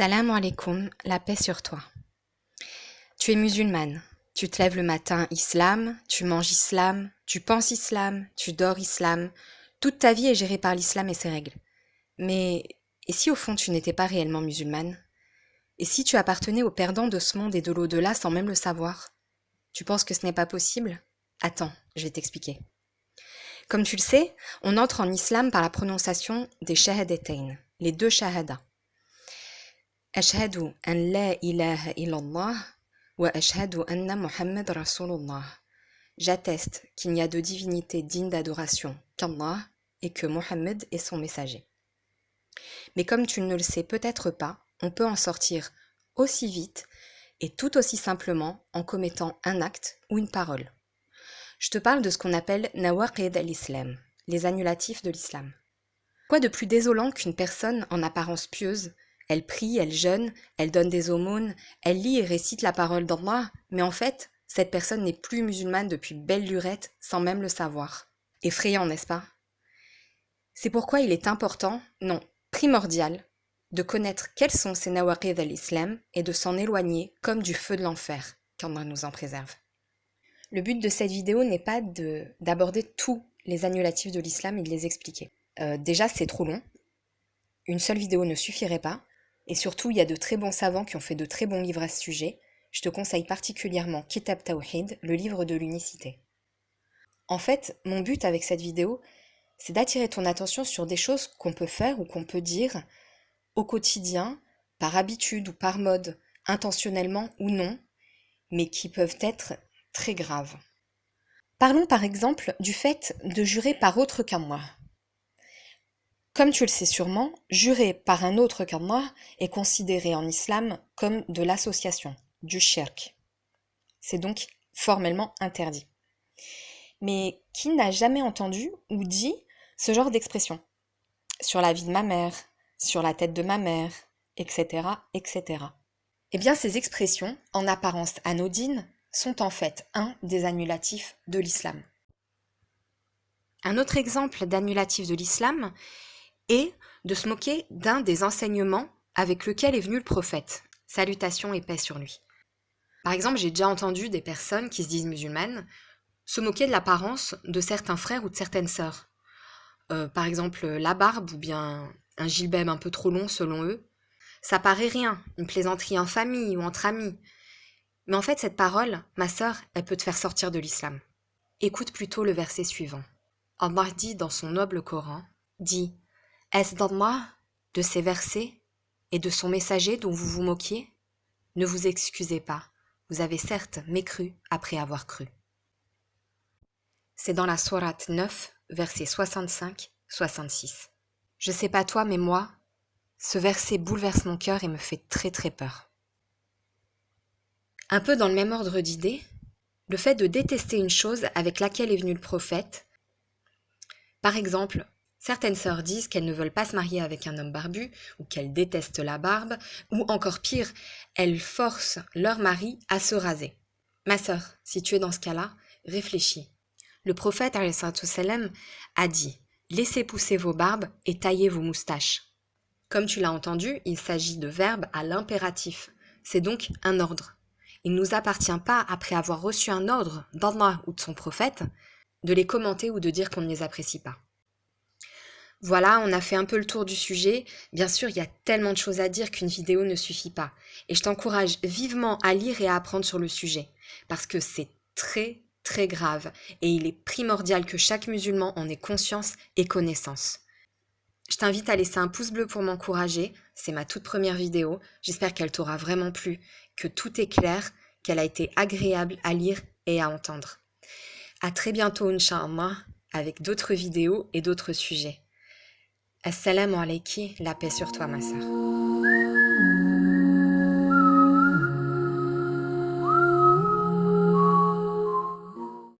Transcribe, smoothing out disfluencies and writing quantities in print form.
Salam alaikum, la paix sur toi. Tu es musulmane, tu te lèves le matin islam, tu manges islam, tu penses islam, tu dors islam, toute ta vie est gérée par l'islam et ses règles. Mais et si au fond tu n'étais pas réellement musulmane? Et si tu appartenais aux perdants de ce monde et de l'au-delà sans même le savoir? Tu penses que ce n'est pas possible? Attends, je vais t'expliquer. Comme tu le sais, on entre en islam par la prononciation des shahadatain, les deux shahadas. أشهد أن لا إله إلا الله وأشهد أن محمد رسول الله. J'atteste qu'il n'y a de divinité digne d'adoration qu'Allah et que Mohammed est son messager. Mais comme tu ne le sais peut-être pas, on peut en sortir aussi vite et tout aussi simplement en commettant un acte ou une parole. Je te parle de ce qu'on appelle nawaqid al-islam, les annulatifs de l'islam. Quoi de plus désolant qu'une personne en apparence pieuse? Elle prie, elle jeûne, elle donne des aumônes, elle lit et récite la parole d'Allah, mais en fait, cette personne n'est plus musulmane depuis belle lurette sans même le savoir. Effrayant, n'est-ce pas? C'est pourquoi il est important, non, primordial, de connaître quels sont ces nawaqid al-islam et de s'en éloigner comme du feu de l'enfer, qu'Allah nous en préserve. Le but de cette vidéo n'est pas d'aborder tous les annulatifs de l'islam et de les expliquer. Déjà, c'est trop long. Une seule vidéo ne suffirait pas. Et surtout, il y a de très bons savants qui ont fait de très bons livres à ce sujet. Je te conseille particulièrement Kitab Tawhid, le livre de l'unicité. En fait, mon but avec cette vidéo, c'est d'attirer ton attention sur des choses qu'on peut faire ou qu'on peut dire au quotidien, par habitude ou par mode, intentionnellement ou non, mais qui peuvent être très graves. Parlons par exemple du fait de jurer par autre qu'Allah. Comme tu le sais sûrement, jurer par un autre qu'Allah est considéré en islam comme de l'association, du shirk. C'est donc formellement interdit. Mais qui n'a jamais entendu ou dit ce genre d'expression? Sur la vie de ma mère, sur la tête de ma mère, etc., etc. Eh bien, ces expressions, en apparence anodines, sont en fait un des annulatifs de l'islam. Un autre exemple d'annulatif de l'islam est de se moquer d'un des enseignements avec lequel est venu le prophète. Salutations et paix sur lui. Par exemple, j'ai déjà entendu des personnes qui se disent musulmanes se moquer de l'apparence de certains frères ou de certaines sœurs. Par exemple, la barbe ou bien un gilbeb un peu trop long selon eux. Ça paraît rien, une plaisanterie en famille ou entre amis. Mais en fait, cette parole, ma sœur, elle peut te faire sortir de l'islam. Écoute plutôt le verset suivant. Allah dit dans son noble Coran, dit « Est-ce d'Allah, de ses versets et de son messager dont vous vous moquiez? Ne vous excusez pas, vous avez certes mécru après avoir cru. » C'est dans la sourate 9, versets 65-66. Je sais pas toi, mais moi, ce verset bouleverse mon cœur et me fait très très peur. Un peu dans le même ordre d'idées, le fait de détester une chose avec laquelle est venu le prophète. Par exemple, certaines sœurs disent qu'elles ne veulent pas se marier avec un homme barbu, ou qu'elles détestent la barbe, ou encore pire, elles forcent leur mari à se raser. Ma sœur, si tu es dans ce cas-là, réfléchis. Le prophète alayhi salam a dit « Laissez pousser vos barbes et taillez vos moustaches ». Comme tu l'as entendu, il s'agit de verbes à l'impératif. C'est donc un ordre. Il ne nous appartient pas, après avoir reçu un ordre d'Allah ou de son prophète, de les commenter ou de dire qu'on ne les apprécie pas. Voilà, on a fait un peu le tour du sujet. Bien sûr, il y a tellement de choses à dire qu'une vidéo ne suffit pas. Et je t'encourage vivement à lire et à apprendre sur le sujet, parce que c'est très, très grave, et il est primordial que chaque musulman en ait conscience et connaissance. Je t'invite à laisser un pouce bleu pour m'encourager, c'est ma toute première vidéo, j'espère qu'elle t'aura vraiment plu, que tout est clair, qu'elle a été agréable à lire et à entendre. À très bientôt, Inch'Allah, avec d'autres vidéos et d'autres sujets. Assalamu alaikum, la paix sur toi ma sœur.